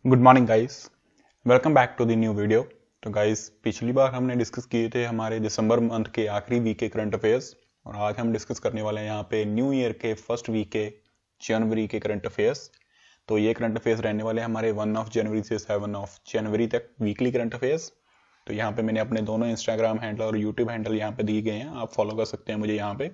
Good morning guys, welcome back to the new video. तो guys, पिछली बार हमने डिस्कस किए थे हमारे दिसंबर मंथ के आखिरी वीक के करंट अफेयर्स, और आज हम डिस्कस करने वाले हैं यहाँ पे न्यू ईयर के फर्स्ट वीक के जनवरी के करंट अफेयर्स। तो ये करंट अफेयर्स रहने वाले हैं हमारे 1 जनवरी से 7 जनवरी तक वीकली करंट अफेयर्स। तो यहाँ पे मैंने अपने दोनों इंस्टाग्राम हैंडल और यूट्यूब हैंडल यहाँ पे दिए गए हैं, आप फॉलो कर सकते हैं मुझे यहाँ पे।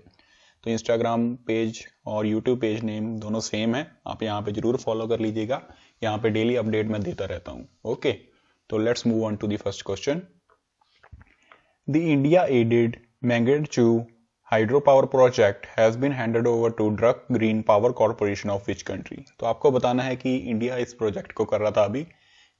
तो इंस्टाग्राम पेज और यूट्यूब पेज नेम दोनों सेम है, आप यहाँ पे जरूर फॉलो कर लीजिएगा। यहाँ पे डेली अपडेट मैं देता रहता हूँ। ओके, तो let's move on to the first question. The India added Mangdechhu hydro power project has been handed over to Druk green power corporation of which country. तो आपको बताना है कि इंडिया इस प्रोजेक्ट को कर रहा था अभी,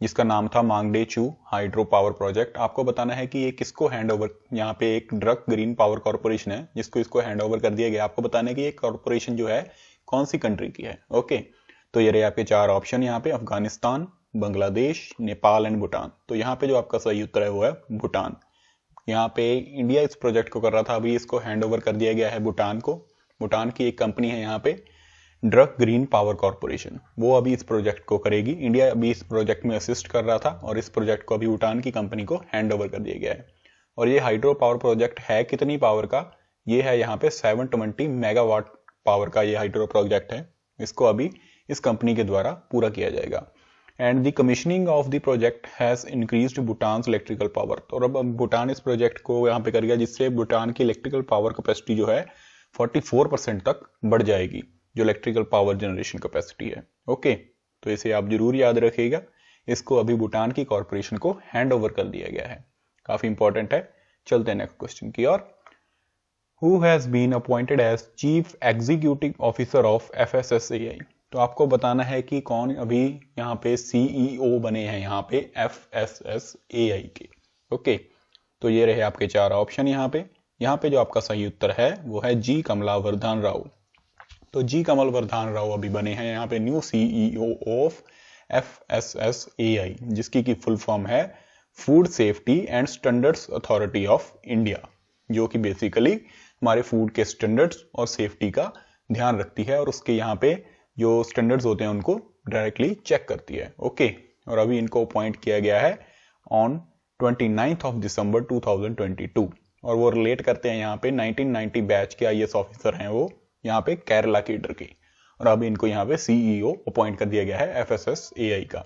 जिसका नाम था मांगडेचू हाइड्रो पावर प्रोजेक्ट। आपको बताना है कि ये किसको हैंड ओवर, यहाँ पे एक ड्रक ग्रीन पावर कॉर्पोरेशन है जिसको इसको हैंड ओवर कर दिया गया। आपको बताना है कि ये कॉर्पोरेशन जो है कौन सी कंट्री की है। ओके, तो ये रहे आपके चार ऑप्शन यहाँ पे, अफगानिस्तान, बांग्लादेश, नेपाल एंड भूटान। तो यहाँ पे जो आपका सही उत्तर है वो है भूटान। यहाँ पे इंडिया इस प्रोजेक्ट को कर रहा था, अभी इसको हैंड ओवर कर दिया गया है भूटान को। भूटान की एक कंपनी है यहाँ पे ड्रग ग्रीन पावर कॉर्पोरेशन, वो अभी इस प्रोजेक्ट को करेगी। इंडिया अभी इस प्रोजेक्ट में असिस्ट कर रहा था और इस प्रोजेक्ट को अभी भूटान की कंपनी को हैंड ओवर कर दिया गया है। और ये हाइड्रो पावर प्रोजेक्ट है कितनी पावर का, ये है यहाँ पे 720 मेगावाट पावर का ये हाइड्रो प्रोजेक्ट है। इसको अभी इस कंपनी के द्वारा पूरा किया जाएगा। And the commissioning of the project has increased Bhutan electrical power. और अब भूटान इस प्रोजेक्ट को यहाँ पे करेगा, जिससे भूटान की इलेक्ट्रिकल पावर कैपेसिटी जो है 44% तक बढ़ जाएगी, जो इलेक्ट्रिकल पावर जनरेशन कैपेसिटी है। ओके, तो इसे आप जरूर याद रखिएगा। इसको अभी भूटान की कॉर्पोरेशन को हैंड ओवर कर दिया गया है, काफी इंपॉर्टेंट है। चलते हैं नेक्स्ट क्वेश्चन की ओर। Who has been appointed as chief executive officer of FSSAI। तो आपको बताना है कि कौन अभी यहाँ पे CEO बने हैं यहाँ पे FSSAI के। ओके, तो ये रहे आपके चार ऑप्शन यहाँ पे। यहाँ पे जो आपका सही उत्तर है वो है जी कमलावर्धन राव। तो जी कमल वर्धन राव अभी बने हैं यहाँ पे न्यू CEO ऑफ FSSAI, जिसकी की फुल फॉर्म है food safety and standards authority of India, जो कि बेसिकली हमारे फूड के स्टैंडर्ड्स और सेफ्टी का ध्यान रखती है और उसके यहाँ पे जो स्टैंडर्ड्स होते हैं उनको डायरेक्टली चेक करती है। ओके, और अभी इनको अपॉइंट किया गया है ऑन 29 दिसंबर 2022, और वो रिलेट करते हैं यहाँ पे 1990 बैच के IAS ऑफिसर हैं वो, यहाँ पे केरला केडर की। और अभी इनको यहाँ पे CEO अपॉइंट कर दिया गया है FSSAI का।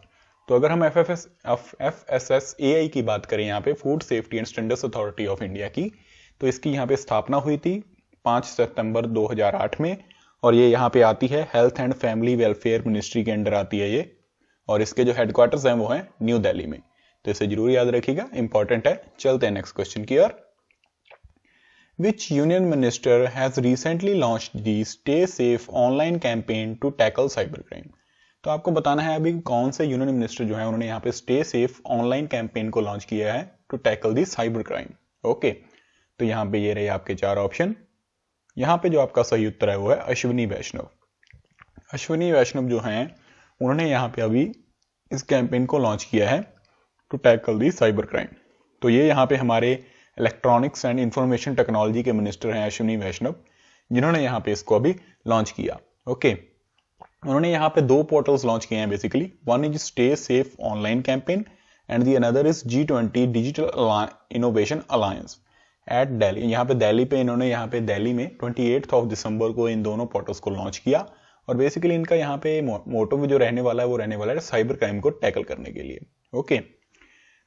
तो अगर हम FSSAI की बात करें यहाँ पे, food safety and standards authority of India की, तो इसकी यहाँ पे स्थापना हुई थी 5 सितंबर 2008 में, और ये यहाँ पे आती है health and family welfare ministry के अंडर आती है ये, और इसके जो हेडक्वार्टर्स हैं वो हैं न्यू दिल्ली में। तो इसे जरूर याद रखिएगा, इंपॉर्टेंट है। चलते हैं नेक्स्ट क्वेश्चन की ओर। Which union minister has recently launched the Stay Safe online campaign to tackle cybercrime? तो आपको बताना है अभी कौन से यूनियन मिनिस्टर जो है उन्होंने यहाँ पे स्टे सेफ ऑनलाइन कैंपेन को लॉन्च किया है to tackle the cyber crime. Okay, तो यहाँ पे ये रहे आपके चार ऑप्शन। यहाँ पे जो आपका सही उत्तर है वो है अश्विनी वैष्णव। अश्विनी वैष्णव जो हैं उन्होंने यहाँ पे अभी इस कैंपेन को लॉन्च किया है to tackle the cyber crime. तो ये यहाँ पे हमारे इलेक्ट्रॉनिक्स एंड इंफॉर्मेशन टेक्नोलॉजी के मिनिस्टर हैं अश्विनी वैष्णव, जिन्होंने यहाँ पे इसको अभी लॉन्च किया। ओके, उन्होंने यहाँ पे दो पोर्टल्स लॉन्च किए हैं basically, one is stay safe online campaign and the another is G20 digital innovation alliance at Delhi. यहाँ पे दिल्ली पे इन्होंने यहाँ पे दिल्ली में 28 दिसंबर को इन दोनों पोर्टल्स को लॉन्च किया। और बेसिकली इनका यहाँ पे मोटो जो रहने वाला है वो रहने वाला है साइबर क्राइम को टैकल करने के लिए। ओके,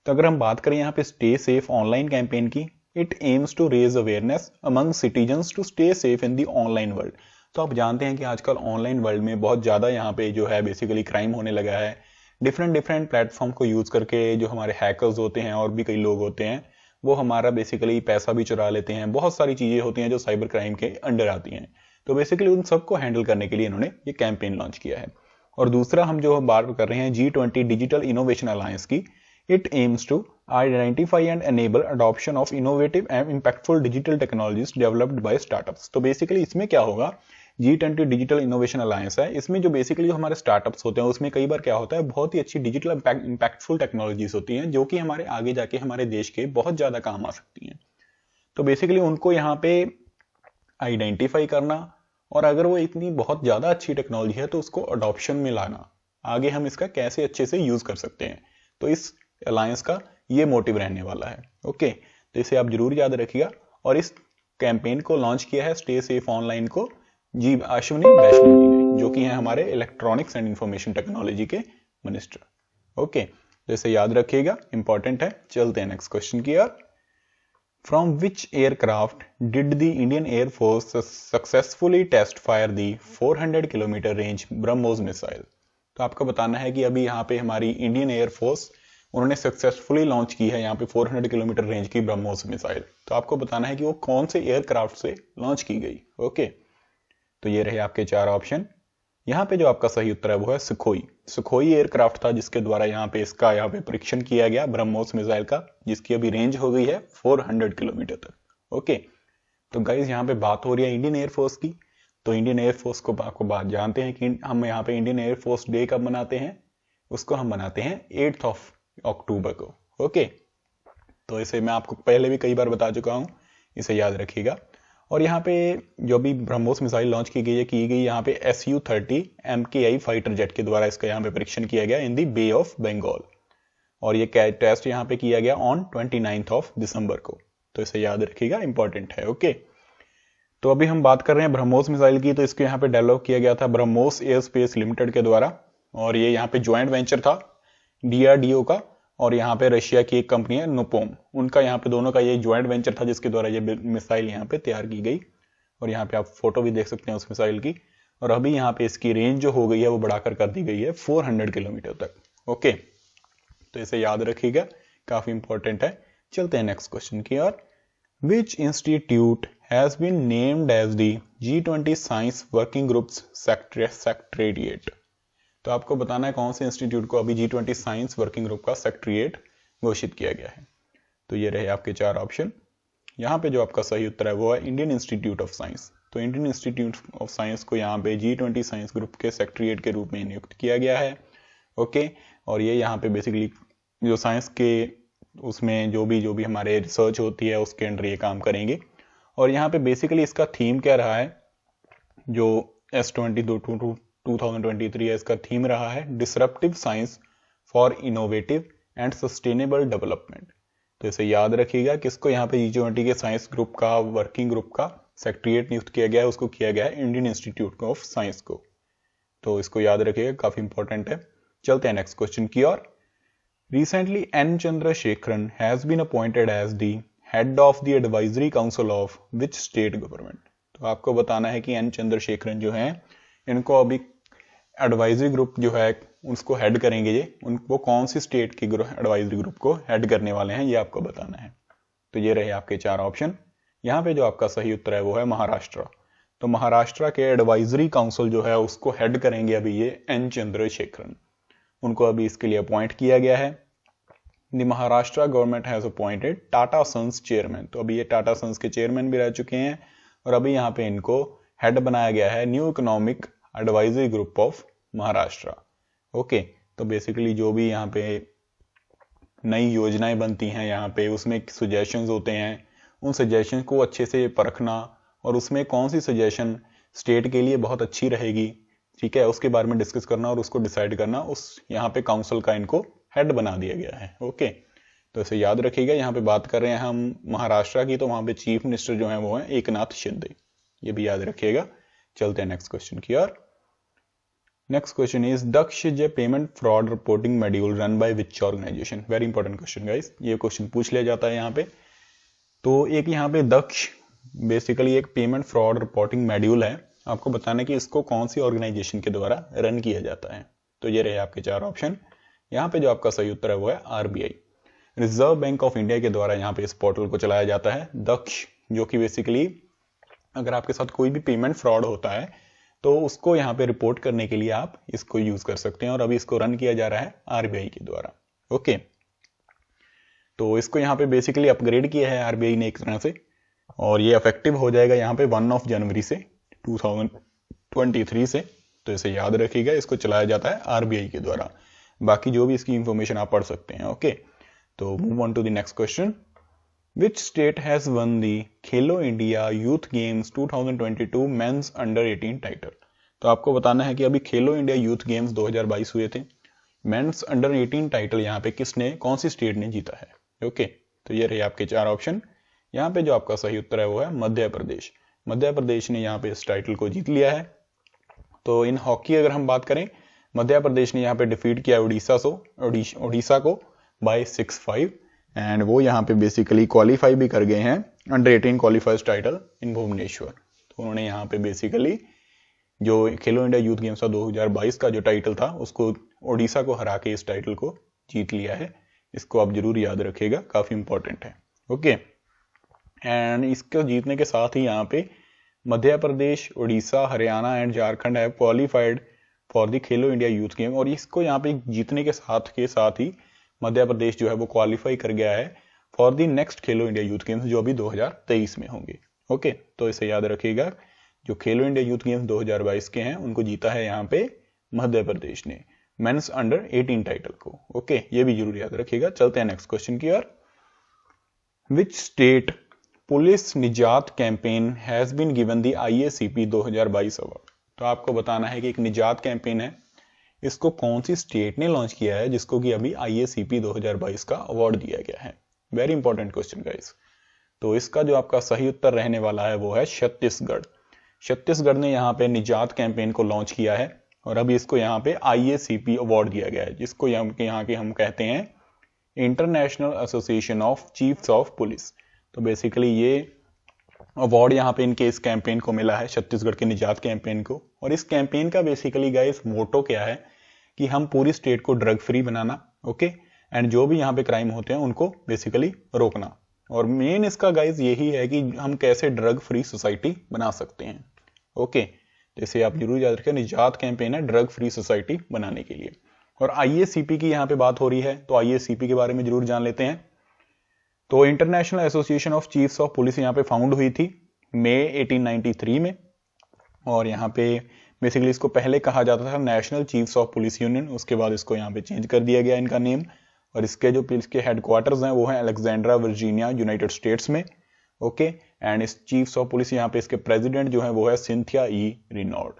तो अगर हम बात करें यहाँ पे स्टे सेफ ऑनलाइन कैंपेन की, it aims to raise awareness among citizens to stay safe in the online world. तो आप जानते हैं कि आजकल ऑनलाइन वर्ल्ड में बहुत ज़्यादा यहाँ पे जो है बेसिकली क्राइम होने लगा है। डिफरेंट प्लेटफॉर्म को यूज़ करके जो हमारे हैकर्स होते हैं और भी कई लोग होते हैं, वो हमारा बेसिकली पैसा भी चुरा लेते हैं। बहुत सारी चीज़ें होती हैं जो साइबर क्राइम के अंडर आती हैं। तो बेसिकली उन सबको हैंडल करने के लिए इन्होंने ये कैंपेन लॉन्च किया है। और दूसरा हम जो बात कर रहे हैं G20 डिजिटल इनोवेशन अलायंस की, it aims to identify and enable adoption of innovative and impactful digital technologies developed by startups। तो बेसिकली इसमें क्या होगा, G20 डिजिटल इनोवेशन अलायंस है, इसमें जो बेसिकली जो हमारे स्टार्टअप्स होते हैं उसमें कई बार क्या होता है, बहुत ही अच्छी डिजिटल इंपैक्टफुल टेक्नोलॉजीज होती हैं जो कि हमारे आगे जाके हमारे देश के बहुत ज्यादा काम आ सकती हैं। तो बेसिकली उनको यहाँ पे आइडेंटिफाई करना, और अगर वो इतनी बहुत ज्यादा अच्छी टेक्नोलॉजी है तो उसको अडॉप्शन में लाना, आगे हम इसका कैसे अच्छे से यूज कर सकते हैं। तो इस अलायंस का ये मोटिव रहने वाला है। ओके, तो इसे आप जरूर याद रखिएगा। और इस कैंपेन को लॉन्च किया है स्टे सेफ ऑनलाइन को जी अश्विनी वैष्णव जी ने, जो कि हैं हमारे इलेक्ट्रॉनिक्स एंड इंफॉर्मेशन टेक्नोलॉजी के मिनिस्टर। ओके, तो इसे याद रखिएगा, इंपॉर्टेंट है। चलते हैं नेक्स्ट क्वेश्चन की ओर। From which aircraft did the Indian air force successfully test fire the 400 kilometre range BrahMos missile. तो आपको बताना है कि अभी यहाँ पे हमारी इंडियन एयरफोर्स उन्होंने सक्सेसफुली लॉन्च की है यहाँ पे 400 किलोमीटर रेंज की ब्रह्मोस मिसाइल। तो आपको बताना है कि वो कौन से एयरक्राफ्ट से लॉन्च की गई। ओके, तो ये रहे आपके 4 ऑप्शन। यहाँ पे जो आपका सही उत्तर है वो है सुखोई। सुखोई एयरक्राफ्ट था जिसके द्वारा यहाँ पे परीक्षण किया गया ब्रह्मोस मिसाइल का, जिसकी अभी रेंज हो गई है 400 किलोमीटर तक। ओके, तो गाइज यहाँ पे बात हो रही है इंडियन एयरफोर्स की। तो इंडियन एयरफोर्स को आपको बात जानते हैं कि हम यहाँ पे इंडियन एयरफोर्स डे कब मनाते हैं। उसको हम मनाते हैं 8 अक्टूबर को। ओके, तो इसे मैं आपको पहले भी कई बार बता चुका हूं, इसे याद रखिएगा। और यहाँ पे जो भी ब्रह्मोस मिसाइल लॉन्च की गई यहाँ पे Su-30 MKI फाइटर जेट के द्वारा इसका यहाँ पे परीक्षण किया गया इन दी बे ऑफ बंगाल। और ये टेस्ट यहाँ पे किया गया ऑन 29 दिसंबर को। तो इसे याद रखिएगा, इंपॉर्टेंट है। ओके, तो अभी हम बात कर रहे हैं ब्रह्मोस मिसाइल की। तो इसको यहाँ पे डेवलप किया गया था ब्रह्मोस एयर स्पेस लिमिटेड के द्वारा, और ये यहाँ पे ज्वाइंट वेंचर था DRDO का, और यहाँ पे रशिया की एक कंपनी है नुपोम, उनका यहाँ पे दोनों का ये ज्वाइंट वेंचर था जिसके द्वारा ये मिसाइल यहाँ पे तैयार की गई। और यहाँ पे आप फोटो भी देख सकते हैं उस मिसाइल की। और अभी यहाँ पे इसकी रेंज जो हो गई है वो बढ़ाकर कर दी गई है 400 किलोमीटर तक। ओके, तो इसे याद रखिएगा, काफी इंपॉर्टेंट है। चलते हैं नेक्स्ट क्वेश्चन की ओर। Which institute has been named as the G20 science working groups secretariat. तो आपको बताना है कौन से इंस्टीट्यूट को अभी G20 साइंस वर्किंग ग्रुप का सेक्रेटेरिएट घोषित किया गया है। तो ये रहे आपके 4 ऑप्शन। यहाँ पे जो आपका सही उत्तर है वो है इंडियन इंस्टीट्यूट ऑफ साइंस। तो इंडियन इंस्टीट्यूट ऑफ साइंस को यहाँ पे G20 साइंस ग्रुप के सेक्रेटेरिएट के रूप में नियुक्त किया गया है। ओके, और ये यहाँ पे बेसिकली जो साइंस के उसमें जो भी हमारे रिसर्च होती है उसके अंडर ये काम करेंगे। और यहाँ पे बेसिकली इसका थीम क्या रहा है, जो S2023 है, इसका थीम रहा है disruptive science for innovative and sustainable development. तो इसे याद रखिएगा, किसको यहाँ पे G20 के साइंस ग्रुप का वर्किंग ग्रुप का सेक्रेटेरिएट नियुक्त किया गया है, उसको किया गया है इंडियन इंस्टीट्यूट ऑफ साइंस को। तो इसको याद रखिएगा, काफी इंपॉर्टेंट है। चलते हैं नेक्स्ट क्वेश्चन की ओर। Recently N Chandrasekaran has been appointed as the head of the advisory council of which state government. तो आपको बताना है कि N Chandrasekaran जो है, इनको अभी एडवाइजरी ग्रुप जो है उसको हेड करेंगे ये, उनको कौन सी स्टेट की एडवाइजरी ग्रुप को हेड करने वाले हैं, ये आपको बताना है। तो ये रहे आपके 4 ऑप्शन। यहाँ पे जो आपका सही उत्तर है वो है महाराष्ट्र। तो महाराष्ट्र के एडवाइजरी काउंसिल जो है उसको हेड करेंगे अभी ये N Chandrasekaran। उनको अभी इसके लिए अपॉइंट किया गया है। The Maharashtra government has appointed Tata sons chairman. तो अभी ये टाटा सन्स के चेयरमैन भी रह चुके हैं, और अभी यहाँ पे इनको हेड बनाया गया है new economic advisory group of Maharashtra. Okay, तो बेसिकली जो भी यहाँ पे नई योजनाएं बनती हैं यहाँ पे, उसमें सजेशंस होते हैं, उन सजेशन को अच्छे से परखना, और उसमें कौन सी सजेशन स्टेट के लिए बहुत अच्छी रहेगी, ठीक है, उसके बारे में डिस्कस करना और उसको डिसाइड करना, उस यहाँ पे काउंसिल का इनको हेड बना दिया गया है। ओके, तो इसे याद रखिएगा। यहाँ पे बात कर रहे हैं हम महाराष्ट्र की, तो वहां पे चीफ मिनिस्टर जो है वो है एकनाथ शिंदे, ये भी याद रखिएगा। चलते हैं नेक्स्ट क्वेश्चन की ओर। Next question is Daksh J payment fraud reporting module run by which organization. Very important question guys, ये क्वेश्चन पूछ लिया जाता है यहाँ पे। तो एक यहाँ पे दक्ष बेसिकली एक पेमेंट फ्रॉड रिपोर्टिंग मॉड्यूल है, आपको बताना है कि इसको कौन सी ऑर्गेनाइजेशन के द्वारा रन किया जाता है। तो ये रहे आपके 4 ऑप्शन। यहाँ पे जो आपका सही उत्तर है वो है RBI, reserve bank of India के द्वारा यहाँ पे इस पोर्टल को चलाया जाता है दक्ष, जो कि बेसिकली अगर आपके साथ कोई भी पेमेंट फ्रॉड होता है तो उसको यहाँ पे रिपोर्ट करने के लिए आप इसको यूज कर सकते हैं, और अभी इसको रन किया जा रहा है RBI के द्वारा। ओके, तो इसको यहाँ पे बेसिकली अपग्रेड किया है RBI ने एक तरह से, और ये इफेक्टिव हो जाएगा यहाँ पे 1 जनवरी से 2023 से। तो इसे याद रखिएगा, इसको चलाया जाता है RBI के द्वारा। बाकी जो भी इसकी इंफॉर्मेशन आप पढ़ सकते हैं। ओके, तो move on to the next question. Which state has won the Khelo India youth games 2022 men's under 18 title. तो आपको बताना है कि अभी खेलो इंडिया यूथ गेम्स 2022 हुए थे, मेंस अंडर 18 टाइटल यहाँ पे किसने, कौन सी स्टेट ने जीता है। ओके, तो ये रहे आपके 4 ऑप्शन। यहाँ पे जो आपका सही उत्तर है वो है मध्य प्रदेश। मध्य प्रदेश ने यहाँ पे इस टाइटल को जीत लिया है। तो इन हॉकी अगर हम बात करें, मध्य प्रदेश ने यहाँ पे डिफीट किया उड़ीसा को बाय 6-5 एंड वो यहाँ पे बेसिकली क्वालिफाई भी कर गए हैं under 18 qualifiers title in Bhubaneswar. तो उन्होंने यहाँ पे बेसिकली जो खेलो इंडिया यूथ गेम्स 2022 का जो टाइटल था उसको उड़ीसा को हरा के इस टाइटल को जीत लिया है। इसको आप जरूर याद रखिएगा, काफी इंपॉर्टेंट है। ओके, एंड इसको जीतने के साथ ही यहाँ पे Madhya Pradesh, Orissa, Haryana and Jharkhand have qualified for the Khelo India youth game. और इसको यहाँ पे जीतने के साथ ही मध्य प्रदेश जो है वो क्वालिफाई कर गया है for the next Khelo India youth games जो अभी 2023 में होंगे। ओके, तो इसे याद रखिएगा, जो खेलो इंडिया यूथ गेम्स 2022 के हैं उनको जीता है यहाँ पे मध्य प्रदेश ने, मेंस अंडर 18 टाइटल को। ओके, ये भी जरूर याद रखिएगा। चलते हैं नेक्स्ट क्वेश्चन की ओर। Which state police Nijat campaign has been given the IACP 2022 award. तो आपको बताना है कि एक निजात कैंपेन है, इसको कौन सी स्टेट ने लॉन्च किया है जिसको कि अभी IACP 2022 का अवार्ड दिया गया है। Very important question guys. तो इसका जो आपका सही उत्तर रहने वाला है वो है छत्तीसगढ़। छत्तीसगढ़ ने यहाँ पे निजात कैंपेन को लॉन्च किया है और अभी इसको यहाँ पे IACP अवार्ड दिया गया है, जिसको यहाँ के हम कहते हैं international association of chiefs of police. तो बेसिकली ये अवार्ड यहाँ पे इनके इस कैंपेन को मिला है, छत्तीसगढ़ के निजात कैंपेन को। और इस कैंपेन का बेसिकली गाइस मोटो क्या है कि हम पूरी स्टेट को drug free banana, okay, and जो भी यहाँ पे क्राइम होते हैं उनको बेसिकली रोकना। और मेन इसका गाइस यही है कि हम कैसे ड्रग फ्री सोसाइटी बना सकते हैं। ओके, जैसे आप जरूर याद रखें, निजात कैंपेन है ड्रग फ्री सोसाइटी बनाने के लिए। और IACP की यहाँ पे बात हो रही है, तो IACP के बारे में जरूर जान लेते हैं। तो international association of chiefs of police यहाँ पे फाउंड हुई थी मई 1893 में। और यहाँ पे बेसिकली इसको पहले कहा जाता था national chiefs of police union, उसके बाद इसको यहाँ पे चेंज कर दिया गया इनका नेम। और इसके जो पुलिस के हेडक्वार्टर्स हैं वो हैं अलेक्जेंड्रा, वर्जीनिया, यूनाइटेड स्टेट्स में। ओके, एंड इस चीफ्स ऑफ पुलिस यहाँ पे इसके प्रेसिडेंट जो है वो है सिंथिया E. रिनॉल्ड।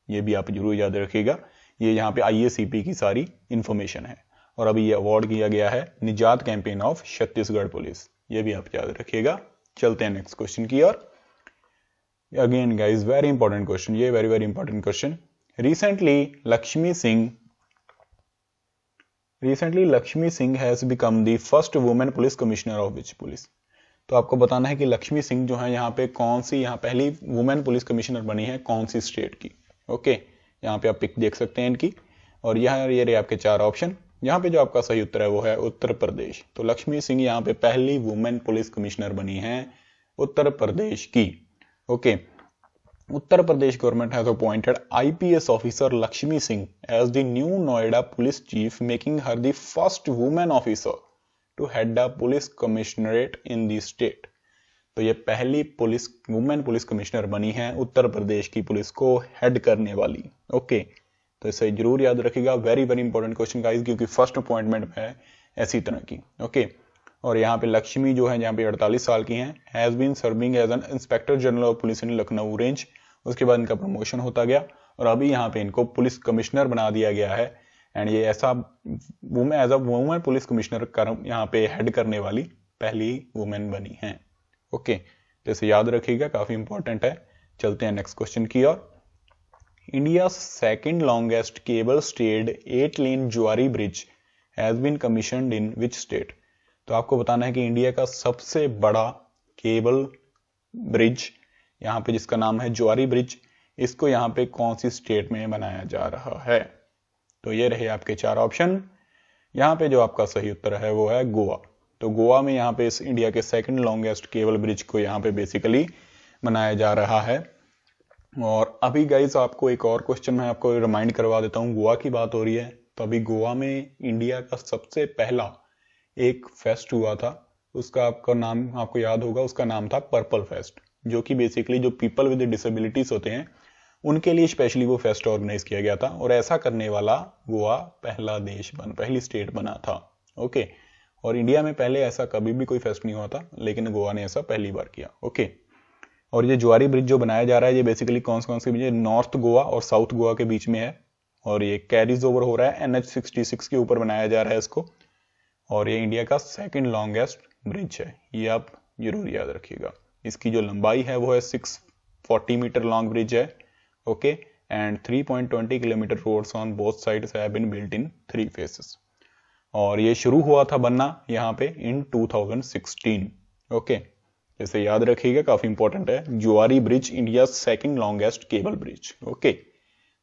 ये भी आप जरूर याद रखिएगा, ये यहाँ पे IACP की सारी इंफॉर्मेशन है। और अभी ये अवार्ड किया गया है निजात कैंपेन ऑफ छत्तीसगढ़ पुलिस, ये भी आप याद रखिएगा। चलते हैं नेक्स्ट क्वेश्चन की ओर। Again guys very important question, ये very important question. Recently Lakshmi Singh has become the first women police commissioner of which police. तो आपको बताना है कि लक्ष्मी सिंह जो है यहाँ पे कौन सी यहाँ पहली वुमेन पुलिस कमिश्नर बनी है, कौन सी स्टेट की। ओके, यहाँ पे आप पिक देख सकते हैं इनकी। और यहाँ ये रहे आपके 4 ऑप्शन। यहाँ पे जो आपका सही उत्तर है वो है उत्तर प्रदेश। तो लक्ष्मी सिंह यहाँ पे पहली वुमेन पुलिस कमिश्नर बनी है उत्तर प्रदेश की। Okay, Uttar Pradesh government has appointed IPS officer Lakshmi Singh as the new Noida police chief, making her the first women officer to head the police commissionerate in the state. तो ये पहली वुमेन पुलिस कमिश्नर बनी है उत्तर प्रदेश की police को हेड करने वाली। ओके, तो इसे जरूर याद रखिएगा, वेरी इंपॉर्टेंट क्वेश्चन गाइस, क्योंकि फर्स्ट अपॉइंटमेंट है ऐसी तरह की। ओके, और यहाँ पे लक्ष्मी जो है यहाँ पे 48 साल की हैं, has been serving as an inspector general of police in Lucknow range. उसके बाद इनका प्रमोशन होता गया और अभी यहाँ पे इनको पुलिस कमिश्नर बना दिया गया है। एंड ये ऐसा as a women police commissioner यहाँ पे हेड करने वाली पहली वुमेन बनी है। ओके, तो इसे याद रखिएगा, काफी इंपॉर्टेंट है। चलते हैं नेक्स्ट क्वेश्चन की ओर। India second longest cable stayed eight lane Zuari bridge has been commissioned in which state. तो आपको बताना है कि इंडिया का सबसे बड़ा केबल ब्रिज यहाँ पे जिसका नाम है जुआरी ब्रिज, इसको यहाँ पे कौन सी स्टेट में बनाया जा रहा है। तो ये रहे आपके 4 ऑप्शन। यहाँ पे जो आपका सही उत्तर है वो है गोवा। तो गोवा में यहाँ पे इस इंडिया के सेकंड लॉन्गेस्ट केबल ब्रिज को यहाँ पे बेसिकली बनाया जा रहा है। और अभी गाइज आपको एक और क्वेश्चन मैं आपको रिमाइंड करवा देता हूँ, गोवा की बात हो रही है तो अभी गोवा में इंडिया का सबसे पहला एक फेस्ट हुआ था, उसका आपका नाम आपको याद होगा, उसका नाम था पर्पल फेस्ट, जो कि बेसिकली जो पीपल विद डिसेबिलिटीज होते हैं उनके लिए स्पेशली वो फेस्ट ऑर्गेनाइज किया गया था। और ऐसा करने वाला गोवा पहली स्टेट बना था। ओके, और इंडिया में पहले ऐसा कभी भी कोई फेस्ट नहीं हुआ था, लेकिन गोवा ने ऐसा पहली बार किया। ओके, और ये जुआरी ब्रिज जो बनाया जा रहा है ये बेसिकली कौन सी ब्रिज है, नॉर्थ गोवा और साउथ गोवा के बीच में है, और ये कैरीज ओवर हो रहा है NH66 के ऊपर बनाया जा रहा है इसको, और ये इंडिया का सेकंड लॉन्गेस्ट ब्रिज है, ये आप जरूर याद रखिएगा। इसकी जो लंबाई है वो है 640 मीटर लॉन्ग ब्रिज है, okay, and 3.20 kilometre roads on both sides have been built in 3 phases, और ये शुरू हुआ था बनना यहाँ पे इन 2016, ओके, इसे याद रखिएगा, काफी इंपॉर्टेंट है। Zuari bridge India second longest cable bridge, okay.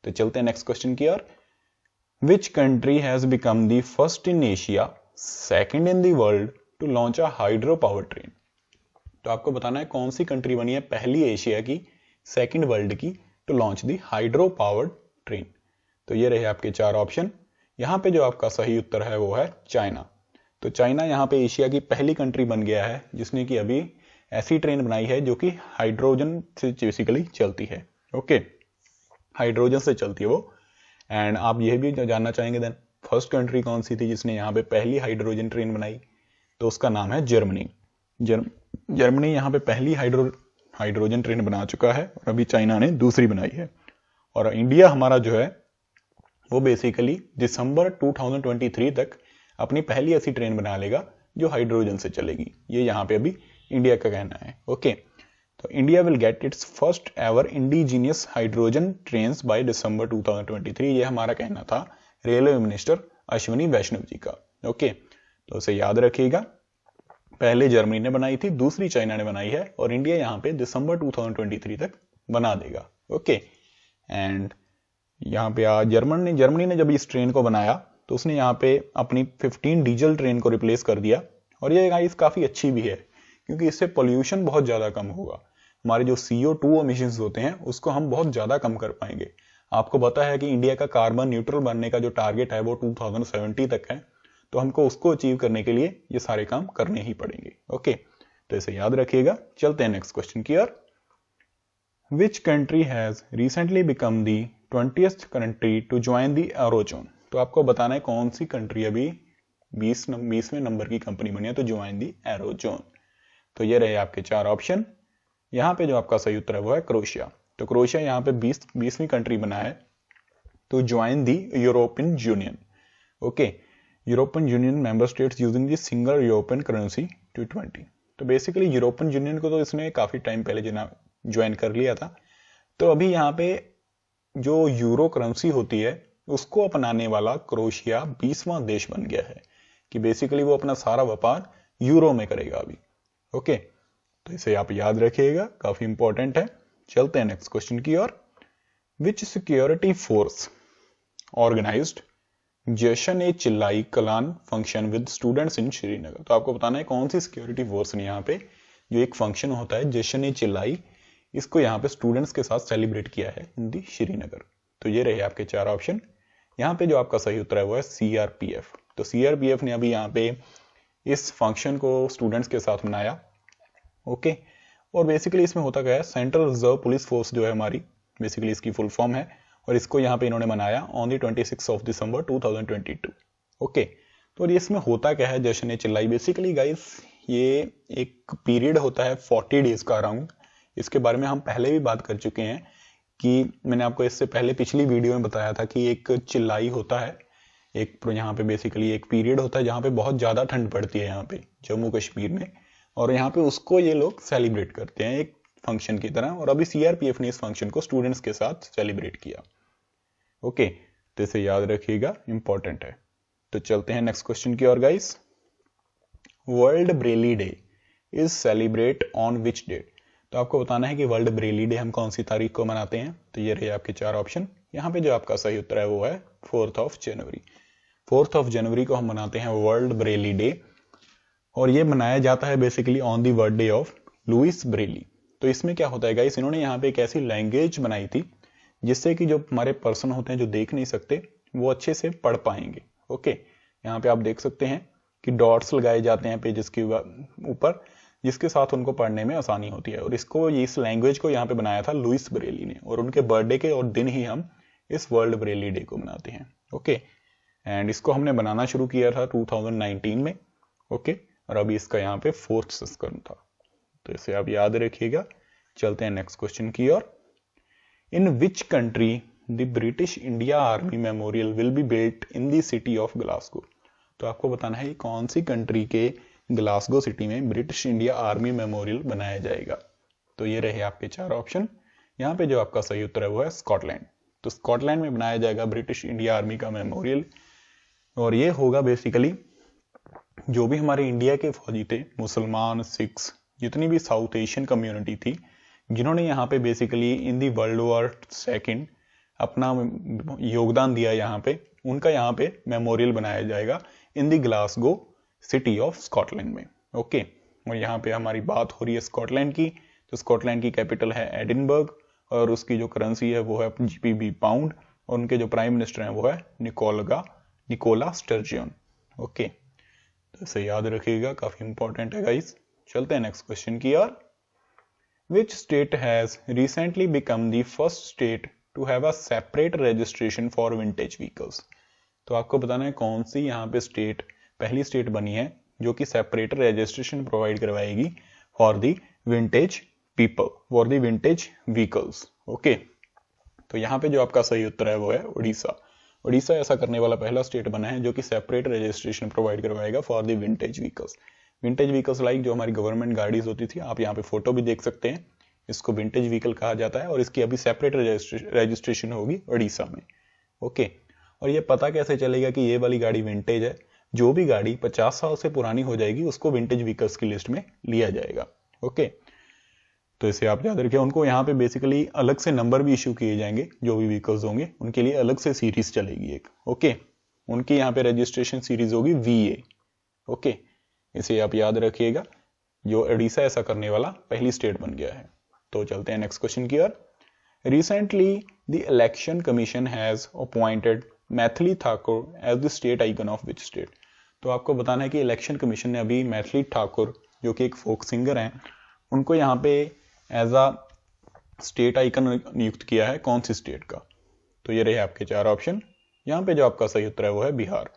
तो चलते हैं नेक्स्ट क्वेश्चन की ओर। Which country has become the first in Asia, second in the world to launch a hydro power train. तो आपको बताना है कौन सी कंट्री बनी है पहली एशिया की, सेकंड वर्ल्ड की, to launch the hydro powered train. तो ये रहे आपके 4 ऑप्शन। यहाँ पे जो आपका सही उत्तर है वो है चाइना। तो चाइना यहाँ पे एशिया की पहली कंट्री बन गया है जिसने कि अभी ऐसी ट्रेन बनाई है जो कि हाइड्रोजन से बेसिकली चलती है, ओके, हाइड्रोजन से चलती है वो। एंड आप यह भी जानना चाहेंगे देन फर्स्ट कंट्री कौन सी थी जिसने यहाँ पे पहली हाइड्रोजन ट्रेन बनाई, तो उसका नाम है जर्मनी। जर्मनी यहाँ पे पहली हाइड्रोजन ट्रेन बना चुका है और अभी चाइना ने दूसरी बनाई है। और इंडिया हमारा जो है वो बेसिकली दिसंबर 2023 तक अपनी पहली ऐसी ट्रेन बना लेगा जो हाइड्रोजन से चलेगी, ये यहाँ पे अभी इंडिया का कहना है, ओके। तो India will get it's first ever indigenous hydrogen trains by December 2023, ये हमारा कहना था रेलवे मिनिस्टर अश्विनी वैष्णव जी का, ओके। तो उसे याद रखिएगा, पहले जर्मनी ने बनाई थी, दूसरी चाइना ने बनाई है, और इंडिया यहाँ पे दिसंबर 2023 तक बना देगा, ओके। एंड यहाँ पे जर्मनी ने जब इस ट्रेन को बनाया तो उसने यहाँ पे अपनी 15 डीजल ट्रेन को रिप्लेस कर दिया, और ये गाइस काफी अच्छी भी है क्योंकि इससे पोल्यूशन बहुत ज्यादा कम होगा। हमारे जो CO2 एमिशंस होते हैं उसको हम बहुत ज्यादा कम कर पाएंगे। आपको पता है कि इंडिया का कार्बन न्यूट्रल बनने का जो टारगेट है वो 2070 तक है, तो हमको उसको अचीव करने के लिए ये सारे काम करने ही पड़ेंगे, ओके। तो इसे याद रखिएगा। चलते हैं नेक्स्ट क्वेश्चन की ओर। Which country has recently become the 20th country to join the eurozone. तो आपको बताना है कौन सी कंट्री अभी 20वें नंबर की कंपनी बनी है तो ज्वाइन दी एरोजोन। तो ये रहे आपके 4 ऑप्शन। यहाँ पे जो आपका सही उत्तर है वो है क्रोएशिया। तो क्रोएशिया यहाँ पे 20वीं कंट्री बना है to join the European Union. Okay, European Union member states using the single European currency T20. तो बेसिकली यूरोपियन यूनियन को तो इसने काफी टाइम पहले ज्वाइन कर लिया था, तो अभी यहाँ पे जो यूरो करेंसी होती है उसको अपनाने वाला क्रोएशिया 20वां देश बन गया है कि बेसिकली वो अपना सारा व्यापार यूरो में करेगा अभी, ओके। तो इसे आप याद रखिएगा, काफी इंपॉर्टेंट है। चलते हैं नेक्स्ट क्वेश्चन की ओर। Which security force organized Jashn e Chillai Kalan function with students in Srinagar. तो आपको बताना है कौन सी सिक्योरिटी फोर्स ने यहाँ पे जो एक फंक्शन होता है जशन ए चिल्लाई, इसको यहाँ पे स्टूडेंट्स के साथ सेलिब्रेट किया है इन दी श्रीनगर। तो ये रहे आपके 4 ऑप्शन। यहाँ पे जो आपका सही उत्तर है वो है CRPF। तो CRPF ने अभी यहाँ पे इस फंक्शन को स्टूडेंट्स के साथ मनाया, ओके। और बेसिकली इसमें होता क्या है, सेंट्रल रिजर्व पुलिस फोर्स जो है हमारी, बेसिकली इसकी फुल फॉर्म है, और इसको यहाँ पे इन्होंने मनाया on the 26 of December 2022, okay. तो इसमें होता क्या है जश्न ए चिल्लाई, बेसिकली गाइस ये एक पीरियड होता है 40 डेज का अराउंड। इसके बारे में हम पहले भी बात कर चुके हैं कि मैंने आपको इससे पहले पिछली वीडियो में बताया था कि एक चिल्लाई होता है, एक यहाँ पे बेसिकली एक पीरियड होता है जहाँ पे बहुत ज्यादा ठंड पड़ती है यहाँ पे जम्मू कश्मीर में, और यहाँ पे उसको ये लोग सेलिब्रेट करते हैं एक फंक्शन की तरह। और अभी CRPF ने इस फंक्शन को स्टूडेंट्स के साथ सेलिब्रेट किया, ओके। तो इसे याद रखिएगा, इंपॉर्टेंट है। तो चलते हैं नेक्स्ट क्वेश्चन की ओर guys. World Braille day is celebrate on which date. तो आपको बताना है कि वर्ल्ड ब्रेली डे हम कौन सी तारीख को मनाते हैं। तो ये रहे आपके 4 ऑप्शन। यहाँ पे जो आपका सही उत्तर है वो है 4 जनवरी। 4 जनवरी को हम मनाते हैं वर्ल्ड ब्रेली डे, और ये मनाया जाता है basically on the birthday of Louis Braille. तो इसमें क्या होता है गाइस, इन्होंने यहाँ पे एक ऐसी लैंग्वेज बनाई थी जिससे कि जो हमारे पर्सन होते हैं जो देख नहीं सकते वो अच्छे से पढ़ पाएंगे, ओके। यहाँ पे आप देख सकते हैं कि डॉट्स लगाए जाते हैं पेजेस के ऊपर, जिसके साथ उनको पढ़ने में आसानी होती है। और इसको इस लैंग्वेज को यहाँ पे बनाया था लुइस ब्रेली ने, और उनके बर्थडे के और दिन ही हम इस वर्ल्ड ब्रेली डे को मनाते हैं, ओके। एंड इसको हमने बनाना शुरू किया था 2019 में, ओके। और अभी इसका यहाँ पे 4th संस्करण था। तो इसे आप याद रखिएगा। चलते हैं नेक्स्ट क्वेश्चन की ओर। In which country the British India army memorial will be built in the city of Glasgow. तो आपको बताना है कौन सी कंट्री के ग्लासगो सिटी में ब्रिटिश इंडिया आर्मी मेमोरियल बनाया जाएगा। तो ये रहे आपके 4 ऑप्शन। यहाँ पे जो आपका सही उत्तर है वो है स्कॉटलैंड। तो स्कॉटलैंड में बनाया जाएगा ब्रिटिश इंडिया आर्मी का मेमोरियल, और ये होगा बेसिकली जो भी हमारे इंडिया के फौजी थे, मुसलमान, सिख्स, जितनी भी साउथ एशियन कम्युनिटी थी, जिन्होंने यहाँ पे basically in the world war second अपना योगदान दिया यहाँ पे, उनका यहाँ पे मेमोरियल बनाया जाएगा इन दी ग्लासगो सिटी ऑफ स्कॉटलैंड में। ओके, और यहाँ पे हमारी बात हो रही है स्कॉटलैंड की। तो स्कॉटलैंड की कैपिटल है एडिनबर्ग, और उसकी जो करेंसी है वो है GBP पाउंड, और उनके जो प्राइम मिनिस्टर हैं वो है निकोला स्टर्जियन। ओके, तो इसे याद रखिएगा, काफी इंपॉर्टेंट है गाइस। चलते हैं नेक्स्ट क्वेश्चन की ओर। Which state has recently become the first state to have a separate registration for vintage vehicles. तो आपको बताना है कौन सी यहाँ पे स्टेट पहली स्टेट बनी है जो कि सेपरेट रजिस्ट्रेशन प्रोवाइड करवाएगी for the vintage for the vintage vehicles. Okay, तो यहाँ पे जो आपका सही उत्तर है वो है उड़ीसा। उड़ीसा ऐसा करने वाला पहला स्टेट बना है जो कि सेपरेट रजिस्ट्रेशन प्रोवाइड करवाएगा for the vintage vehicles. Vintage vehicles like जो हमारी गवर्नमेंट गाड़ीज होती थी, आप यहाँ पे फोटो भी देख सकते हैं, इसको विंटेज व्हीकल कहा जाता है, और इसकी अभी सेपरेट रजिस्ट्रेशन होगी उड़ीसा में। ओके, और ये पता कैसे चलेगा कि ये वाली गाड़ी विंटेज है? जो भी गाड़ी 50 साल से पुरानी हो जाएगी उसको विंटेज व्हीकल्स की लिस्ट में लिया जाएगा। ओके, तो इसे आप याद रखिए। उनको यहाँ पे बेसिकली अलग से नंबर भी इशू किए जाएंगे, जो भी व्हीकल्स होंगे उनके लिए अलग से सीरीज चलेगी एक। ओके, उनकी यहाँ पे रजिस्ट्रेशन सीरीज होगी VA। ओके, इसे आप याद रखिएगा, जो उड़ीसा ऐसा करने वाला पहली स्टेट बन गया है। तो चलते हैं नेक्स्ट क्वेश्चन की ओर। Recently the election commission has appointed Maithili Thakur as the state icon of which state. तो आपको बताना है कि इलेक्शन कमीशन ने अभी मैथिली ठाकुर, जो कि एक फोक सिंगर हैं, उनको यहाँ पे एज अ स्टेट आइकन नियुक्त किया है। कौन सी स्टेट का? तो ये रहे आपके 4 ऑप्शन। यहाँ पे जो आपका सही उत्तर है वो है बिहार।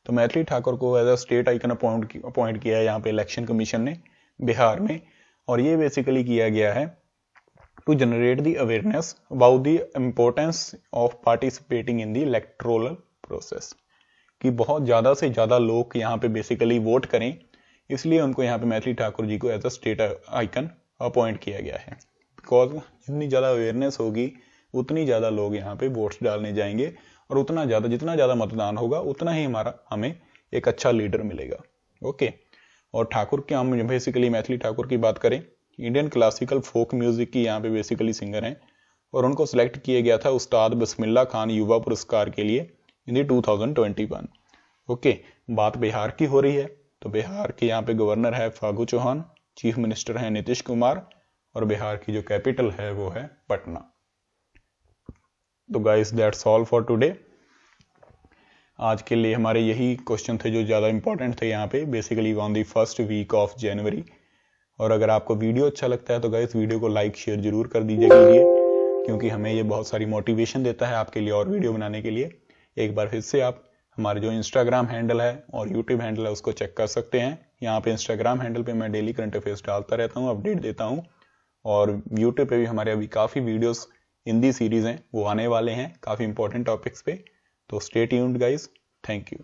तो मैथिली ठाकुर को as a state icon appoint किया है यहाँ पे इलेक्शन कमीशन ने बिहार में, और ये बेसिकली किया गया है to generate the awareness about the importance of participating in the electoral process, कि बहुत ज्यादा से ज्यादा लोग यहाँ पे बेसिकली वोट करें, इसलिए उनको यहाँ पे मैथिली ठाकुर जी को as a state icon appoint किया गया है। बिकॉज जितनी ज्यादा अवेयरनेस होगी उतनी ज्यादा लोग यहाँ पे वोट्स डालने जाएंगे, और जितना ज्यादा मतदान होगा उतना ही हमें एक अच्छा लीडर मिलेगा। ओके, और ठाकुर के हम बेसिकली मैथिली ठाकुर की बात करें, इंडियन क्लासिकल फोक म्यूजिक की यहाँ पे बेसिकली सिंगर हैं, और उनको सिलेक्ट किया गया था उस्ताद बिस्मिल्लाह खान युवा पुरस्कार के लिए इन 2021। ओके, बात बिहार की हो रही है, तो बिहार के यहाँ पे गवर्नर है फागू चौहान, चीफ मिनिस्टर है नीतीश कुमार, और बिहार की जो कैपिटल है वो है पटना। तो guys that's all for today. आज के लिए हमारे यही क्वेश्चन थे जो ज़्यादा इंपॉर्टेंट थे यहाँ पे, basically on the first week of January. और अगर आपको वीडियो अच्छा लगता है तो गाइस वीडियो को लाइक शेयर जरूर कर दीजिएगा, क्योंकि हमें ये बहुत सारी मोटिवेशन देता है आपके लिए और वीडियो बनाने के लिए। एक बार फिर से आप हमारे जो इंस्टाग्राम हैंडल है और यूट्यूब हैंडल है उसको चेक कर सकते हैं। यहाँ पे इंस्टाग्राम हैंडल पे मैं डेली करंट अफेयर्स डालता रहता हूँ, अपडेट देता हूँ, और यूट्यूब पे भी हमारे अभी काफ़ी वीडियोस हिंदी सीरीज हैं वो आने वाले हैं काफ़ी इंपॉर्टेंट टॉपिक्स पे। तो stay tuned guys, thank you.